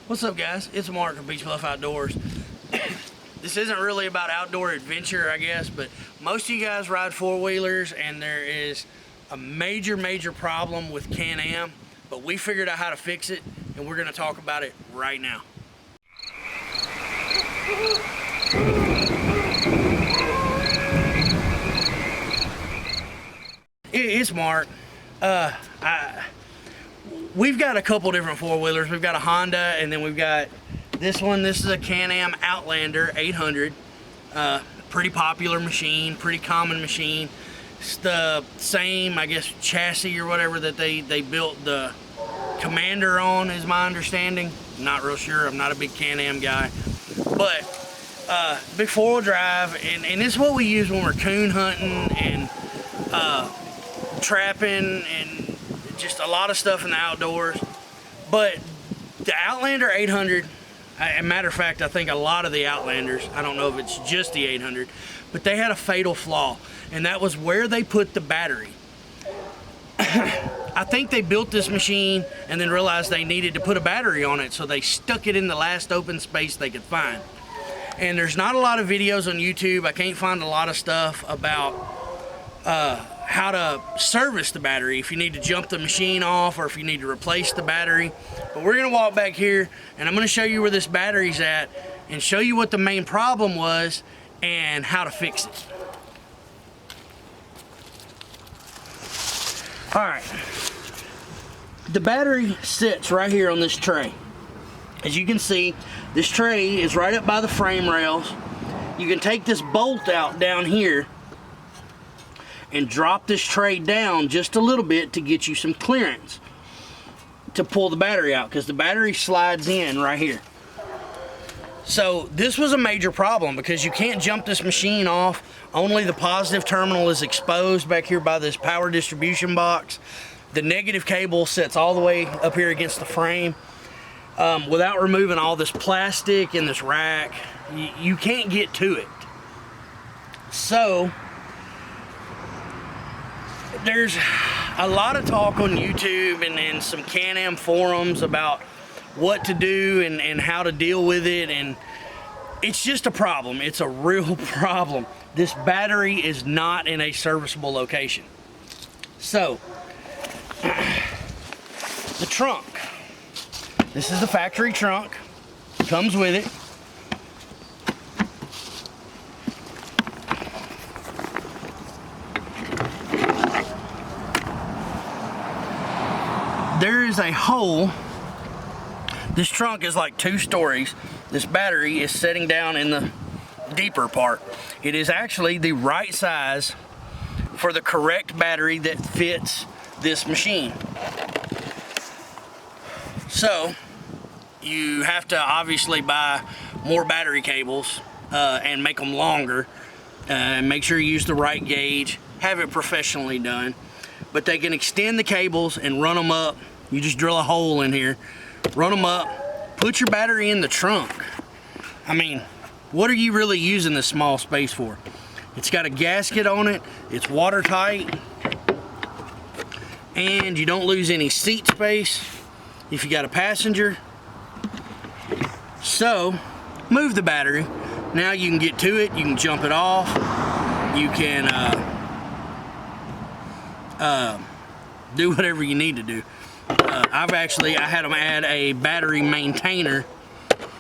What's up, guys? It's Mark from Beach Bluff Outdoors. This isn't really about outdoor adventure, I guess, but most of you guys ride four-wheelers and there is a major problem with Can-Am, but we figured out how to fix it and we're going to talk about it right now. It's Mark. We've got a couple different four-wheelers. We've got a Honda, and then we've got this one. This is a Can-Am Outlander 800. Pretty popular machine, pretty common machine. It's the same, I guess, chassis or whatever that they built the Commander on, is my understanding. I'm not real sure. I'm not a big Can-Am guy. But big four-wheel drive, and this is what we use when we're coon hunting and trapping and just a lot of stuff in the outdoors. But the Outlander 800, as a matter of fact, I think a lot of the Outlanders, I don't know if it's just the 800, but they had a fatal flaw, and that was where they put the battery. I think they built this machine and then realized they needed to put a battery on it, so they stuck it in the last open space they could find. And there's not a lot of videos on YouTube. I can't find a lot of stuff about how to service the battery, if you need to jump the machine off or if you need to replace the battery. But we're gonna walk back here and I'm gonna show you where this battery's at and show you what the main problem was and how to fix it. All right, the battery sits right here on this tray. As you can see, this tray is right up by the frame rails. You can take this bolt out down here and drop this tray down just a little bit to get you some clearance to pull the battery out, because the battery slides in right here. So this was a major problem because you can't jump this machine off. Only the positive terminal is exposed back here by this power distribution box. The negative cable sits all the way up here against the frame. Without removing all this plastic and this rack, you can't get to it. So there's a lot of talk on YouTube and some Can-Am forums about what to do and how to deal with it, and it's just a problem. It's a real problem. This battery is not in a serviceable location. So the trunk. This is the factory trunk. Comes with it. There is a hole. This trunk is like 2 stories. This battery is sitting down in the deeper part. It is actually the right size for the correct battery that fits this machine. So you have to obviously buy more battery cables and make them longer, and make sure you use the right gauge, have it professionally done. But they can extend the cables and run them up. You just drill a hole in here, run them up, put your battery in the trunk. I mean, what are you really using this small space for? It's got a gasket on it, it's watertight, and you don't lose any seat space if you got a passenger. So, move the battery. Now you can get to it, you can jump it off, you can do whatever you need to do. I had them add a battery maintainer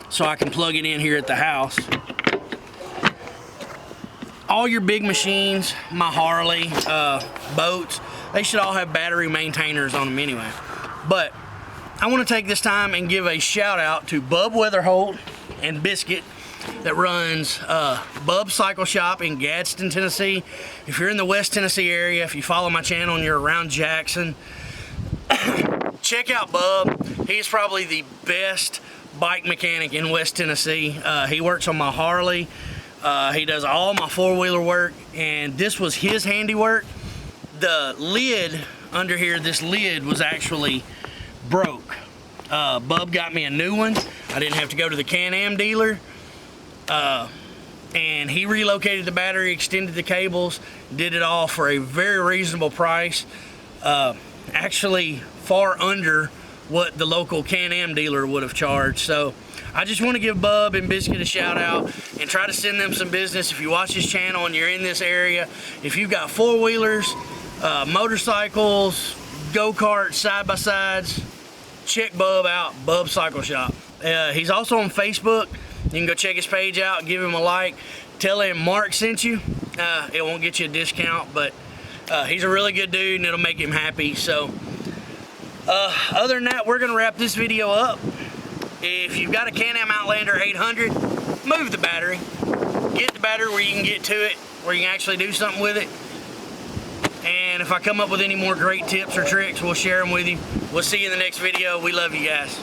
so I can plug it in here at the house. All your big machines, my Harley, boats, they should all have battery maintainers on them anyway. But I want to take this time and give a shout out to Bub Weatherholt and Biscuit that runs Bub Cycle Shop in Gadsden, Tennessee. If you're in the West Tennessee area, if you follow my channel and you're around Jackson, check out Bub. He's probably the best bike mechanic in West Tennessee. He works on my Harley. He does all my four-wheeler work, and this was his handiwork. The lid under here, this lid was actually broke. Bub got me a new one. I didn't have to go to the Can-Am dealer. And he relocated the battery, extended the cables, did it all for a very reasonable price. Actually far under what the local Can-Am dealer would have charged. So I just want to give Bub and Biscuit a shout out and try to send them some business. If you watch this channel and you're in this area, if you've got four-wheelers, motorcycles, go-karts, side-by-sides, check Bub out, Bub Cycle Shop. He's also on Facebook. You can go check his page out, give him a like, tell him Mark sent you. It won't get you a discount, but he's a really good dude and it'll make him happy. So other than that, we're gonna wrap this video up. If you've got a Can-Am Outlander 800, move the battery. Get the battery where you can get to it, where you can actually do something with it. And if I come up with any more great tips or tricks, we'll share them with you. We'll see you in the next video. We love you guys.